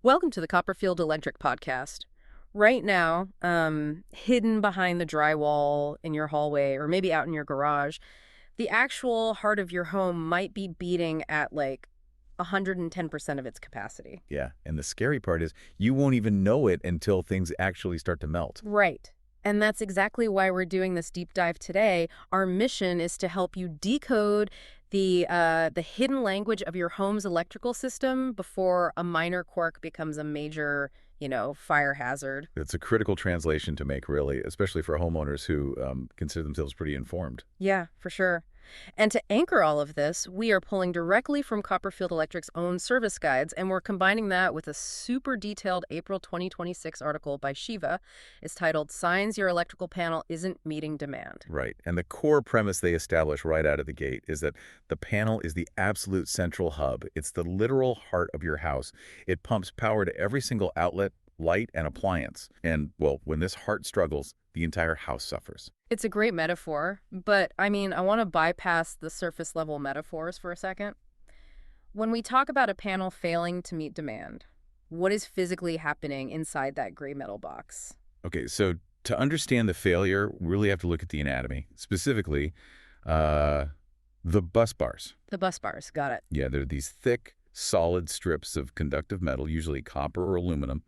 Welcome to the Copperfield Electric Podcast. Right now, hidden behind the drywall in your hallway or maybe out in your garage, the actual heart of your home might be beating at like 110% of its capacity. Yeah, and the scary part is you won't even know it until things actually start to melt. Right. And that's exactly why we're doing this deep dive today. Our mission is to help you decode the hidden language of your home's electrical system before a minor quirk becomes a major, fire hazard. It's a critical translation to make, really, especially for homeowners who consider themselves pretty informed. Yeah, for sure. And to anchor all of this, we are pulling directly from Copperfield Electric's own service guides, and we're combining that with a super detailed April 2026 article by Shiva. It's titled Signs Your Electrical Panel Isn't Meeting Demand. Right, and the core premise they establish right out of the gate is that the panel is the absolute central hub. It's the literal heart of your house. It pumps power to every single outlet, light, and appliance. And, well, when this heart struggles, the entire house suffers. It's a great metaphor, but I want to bypass the surface level metaphors for a second. When we talk about a panel failing to meet demand, what is physically happening inside that gray metal box? Okay, so to understand the failure, we really have to look at the anatomy, specifically the bus bars. The bus bars, got it. Yeah, they're these thick, solid strips of conductive metal, usually copper or aluminum,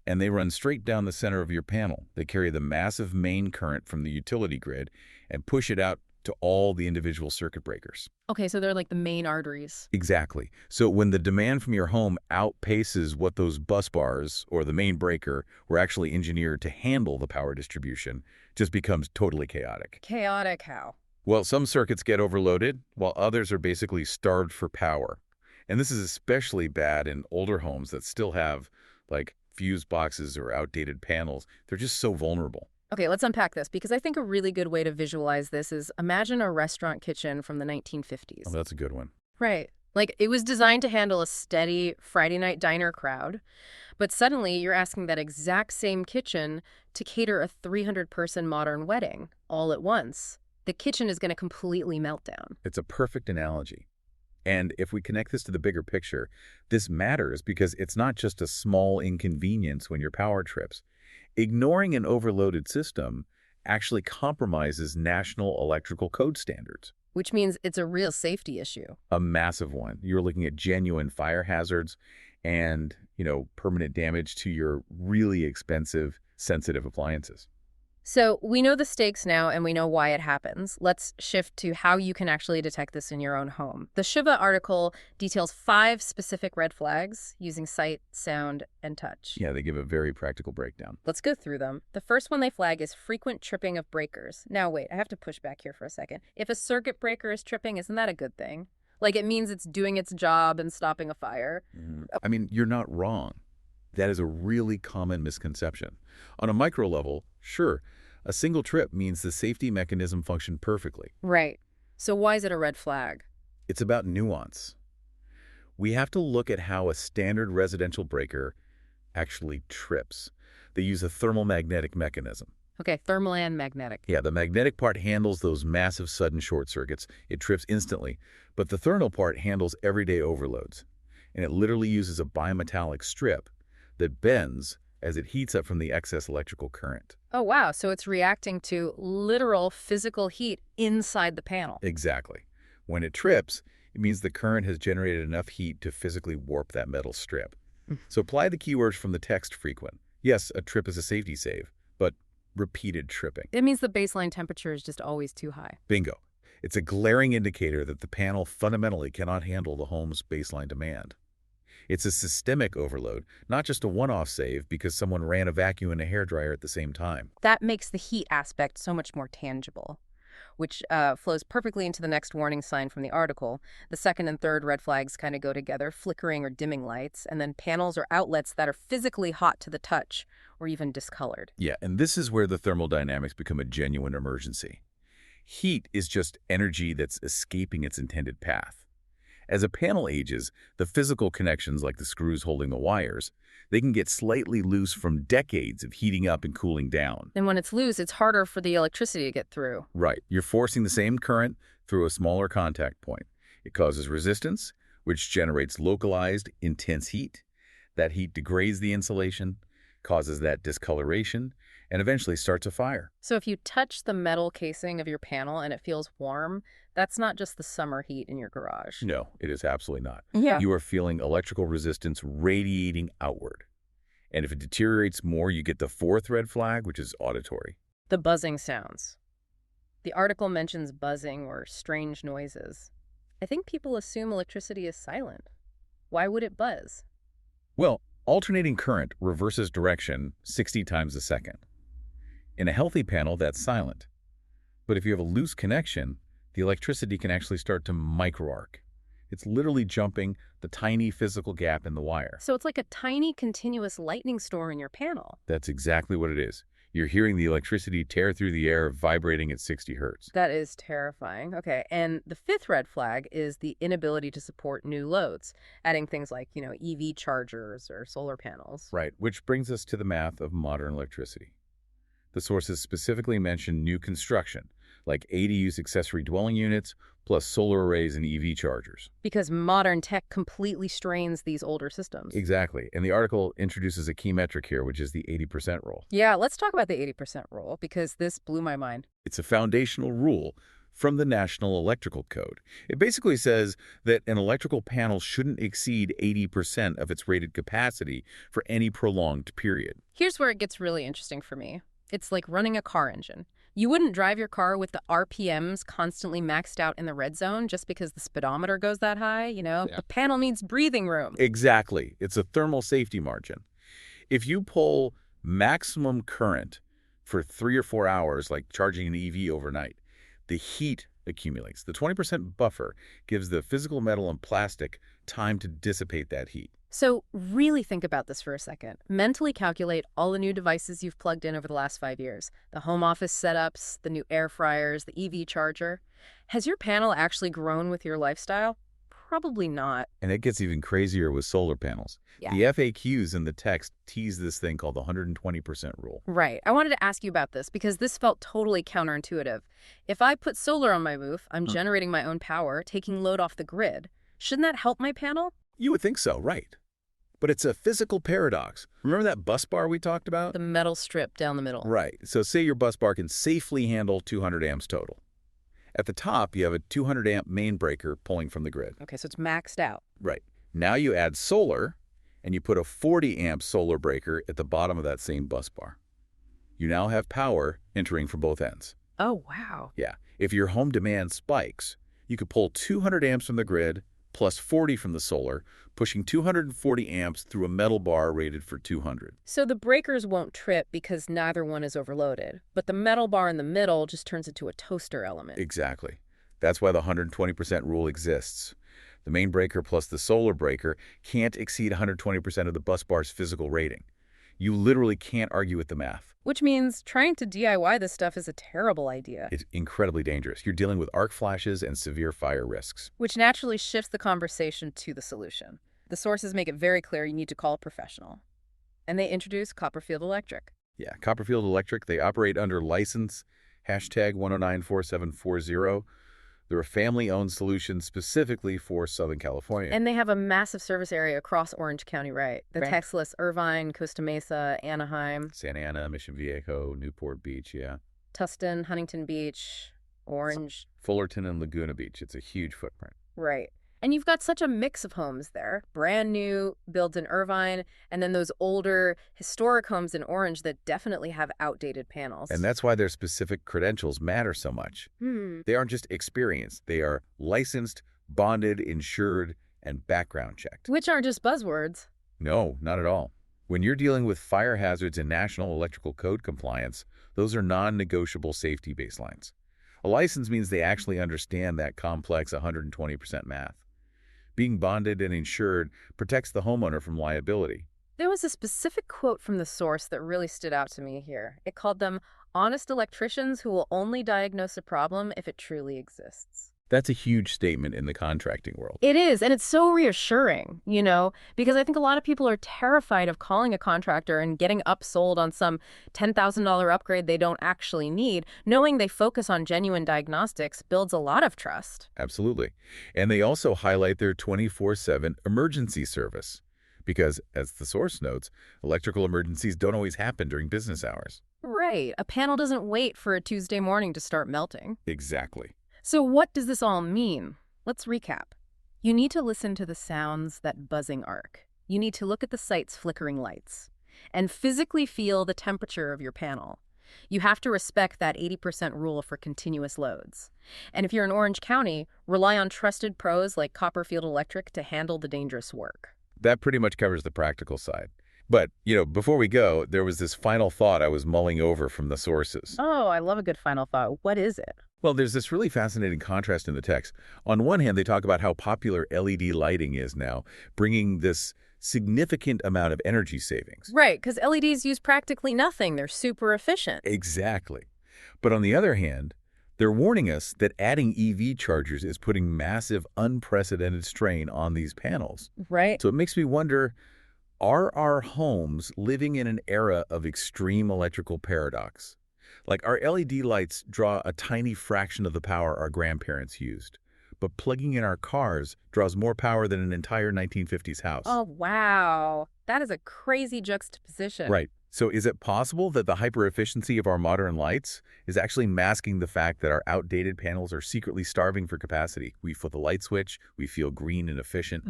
and they run straight down the center of your panel. They carry the massive main current from the utility grid and push it out to all the individual circuit breakers. Okay, so they're like the main arteries. Exactly. So when the demand from your home outpaces what those bus bars or the main breaker were actually engineered to handle the power distribution, it just becomes totally chaotic. Chaotic how? Well, some circuits get overloaded, while others are basically starved for power. And this is especially bad in older homes that still have, like, fuse boxes or outdated panels. They're just so vulnerable. Okay, let's unpack this, because I think a really good way to visualize this is imagine a restaurant kitchen from the 1950s. Oh, that's a good one. Right. Like, it was designed to handle a steady Friday night diner crowd, but suddenly you're asking that exact same kitchen to cater a 300-person modern wedding all at once. The kitchen is going to completely melt down. It's a perfect analogy. And if we connect this to the bigger picture, this matters because it's not just a small inconvenience when your power trips. Ignoring an overloaded system actually compromises national electrical code standards. Which means it's a real safety issue. A massive one. You're looking at genuine fire hazards and, permanent damage to your really expensive, sensitive appliances. So we know the stakes now and we know why it happens. Let's shift to how you can actually detect this in your own home. The Shiva article details 5 specific red flags using sight, sound, and touch. Yeah, they give a very practical breakdown. Let's go through them. The first one they flag is frequent tripping of breakers. Now wait, I have to push back here for a second. If a circuit breaker is tripping, isn't that a good thing? Like, it means it's doing its job and stopping a fire. You're not wrong. That is a really common misconception. On a micro level, sure, a single trip means the safety mechanism functioned perfectly. Right. So why is it a red flag? It's about nuance. We have to look at how a standard residential breaker actually trips. They use a thermal-magnetic mechanism. Okay, thermal and magnetic. Yeah, the magnetic part handles those massive sudden short circuits. It trips instantly. But the thermal part handles everyday overloads. And it literally uses a bimetallic strip that bends as it heats up from the excess electrical current. Oh, wow. So it's reacting to literal physical heat inside the panel. Exactly. When it trips, it means the current has generated enough heat to physically warp that metal strip. So apply the keywords from the text frequent. Yes, a trip is a safety save, but repeated tripping. It means the baseline temperature is just always too high. Bingo. It's a glaring indicator that the panel fundamentally cannot handle the home's baseline demand. It's a systemic overload, not just a one-off save because someone ran a vacuum and a hairdryer at the same time. That makes the heat aspect so much more tangible, which flows perfectly into the next warning sign from the article. The second and third red flags kind of go together, flickering or dimming lights, and then panels or outlets that are physically hot to the touch or even discolored. Yeah, and this is where the thermodynamics become a genuine emergency. Heat is just energy that's escaping its intended path. As a panel ages, the physical connections, like the screws holding the wires, they can get slightly loose from decades of heating up and cooling down. And when it's loose, it's harder for the electricity to get through. Right. You're forcing the same current through a smaller contact point. It causes resistance, which generates localized, intense heat. That heat degrades the insulation, causes that discoloration, and eventually starts a fire. So if you touch the metal casing of your panel and it feels warm, that's not just the summer heat in your garage. No, it is absolutely not. Yeah. You are feeling electrical resistance radiating outward. And if it deteriorates more, you get the fourth red flag, which is auditory. The buzzing sounds. The article mentions buzzing or strange noises. I think people assume electricity is silent. Why would it buzz? Well, alternating current reverses direction 60 times a second. In a healthy panel, that's silent. But if you have a loose connection, the electricity can actually start to microarc. It's literally jumping the tiny physical gap in the wire. So it's like a tiny continuous lightning storm in your panel. That's exactly what it is. You're hearing the electricity tear through the air, vibrating at 60 hertz. That is terrifying. Okay, and the fifth red flag is the inability to support new loads, adding things like, EV chargers or solar panels. Right, which brings us to the math of modern electricity. The sources specifically mention new construction, like ADUs accessory dwelling units, plus solar arrays and EV chargers. Because modern tech completely strains these older systems. Exactly. And the article introduces a key metric here, which is the 80% rule. Yeah, let's talk about the 80% rule, because this blew my mind. It's a foundational rule from the National Electrical Code. It basically says that an electrical panel shouldn't exceed 80% of its rated capacity for any prolonged period. Here's where it gets really interesting for me. It's like running a car engine. You wouldn't drive your car with the RPMs constantly maxed out in the red zone just because the speedometer goes that high, Yeah. The panel needs breathing room. Exactly. It's a thermal safety margin. If you pull maximum current for 3 or 4 hours, like charging an EV overnight, the heat accumulates. The 20% buffer gives the physical metal and plastic time to dissipate that heat. So really think about this for a second. Mentally calculate all the new devices you've plugged in over the last 5 years. The home office setups, the new air fryers, the EV charger. Has your panel actually grown with your lifestyle? Probably not. And it gets even crazier with solar panels. Yeah. The FAQs in the text tease this thing called the 120% rule. Right. I wanted to ask you about this because this felt totally counterintuitive. If I put solar on my roof, I'm generating my own power, taking load off the grid. Shouldn't that help my panel? You would think so, right? But it's a physical paradox. Remember that bus bar we talked about? The metal strip down the middle. Right. So say your bus bar can safely handle 200 amps total. At the top, you have a 200 amp main breaker pulling from the grid. Okay, so it's maxed out. Right. Now you add solar, and you put a 40 amp solar breaker at the bottom of that same bus bar. You now have power entering from both ends. Oh, wow. Yeah. If your home demand spikes, you could pull 200 amps from the grid plus 40 from the solar, pushing 240 amps through a metal bar rated for 200. So the breakers won't trip because neither one is overloaded, but the metal bar in the middle just turns into a toaster element. Exactly. That's why the 120% rule exists. The main breaker plus the solar breaker can't exceed 120% of the bus bar's physical rating. You literally can't argue with the math. Which means trying to DIY this stuff is a terrible idea. It's incredibly dangerous. You're dealing with arc flashes and severe fire risks. Which naturally shifts the conversation to the solution. The sources make it very clear you need to call a professional. And they introduce Copperfield Electric. Yeah, Copperfield Electric, they operate under license hashtag 1094740. They're a family-owned solution specifically for Southern California. And they have a massive service area across Orange County, right? The Right. text lists Irvine, Costa Mesa, Anaheim, Santa Ana, Mission Viejo, Newport Beach, yeah. Tustin, Huntington Beach, Orange. Fullerton and Laguna Beach. It's a huge footprint. Right. And you've got such a mix of homes there. Brand new, built in Irvine, and then those older, historic homes in Orange that definitely have outdated panels. And that's why their specific credentials matter so much. They aren't just experienced. They are licensed, bonded, insured, and background checked. Which aren't just buzzwords. No, not at all. When you're dealing with fire hazards and National Electrical Code compliance, those are non-negotiable safety baselines. A license means they actually understand that complex 120% math. Being bonded and insured protects the homeowner from liability. There was a specific quote from the source that really stood out to me here. It called them honest electricians who will only diagnose a problem if it truly exists. That's a huge statement in the contracting world. It is, and it's so reassuring, because I think a lot of people are terrified of calling a contractor and getting upsold on some $10,000 upgrade they don't actually need. Knowing they focus on genuine diagnostics builds a lot of trust. Absolutely. And they also highlight their 24/7 emergency service. because, as the source notes, electrical emergencies don't always happen during business hours. Right. A panel doesn't wait for a Tuesday morning to start melting. Exactly. So what does this all mean? Let's recap. You need to listen to the sounds that buzzing arc. You need to look at the site's flickering lights and physically feel the temperature of your panel. You have to respect that 80% rule for continuous loads. And if you're in Orange County, rely on trusted pros like Copperfield Electric to handle the dangerous work. That pretty much covers the practical side. But, before we go, there was this final thought I was mulling over from the sources. Oh, I love a good final thought. What is it? Well, there's this really fascinating contrast in the text. On one hand, they talk about how popular LED lighting is now, bringing this significant amount of energy savings. Right, because LEDs use practically nothing. They're super efficient. Exactly. But on the other hand, they're warning us that adding EV chargers is putting massive, unprecedented strain on these panels. Right. So it makes me wonder, are our homes living in an era of extreme electrical paradox? Like, our LED lights draw a tiny fraction of the power our grandparents used, but plugging in our cars draws more power than an entire 1950s house. Oh, wow. That is a crazy juxtaposition. Right. So is it possible that the hyper-efficiency of our modern lights is actually masking the fact that our outdated panels are secretly starving for capacity? We flip a light switch, we feel green and efficient,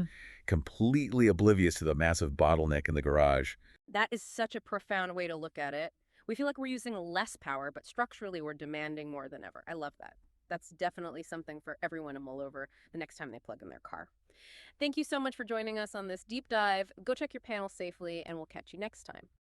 completely oblivious to the massive bottleneck in the garage. That is such a profound way to look at it. We feel like we're using less power, but structurally we're demanding more than ever. I love that. That's definitely something for everyone to mull over the next time they plug in their car. Thank you so much for joining us on this deep dive. Go check your panel safely, and we'll catch you next time.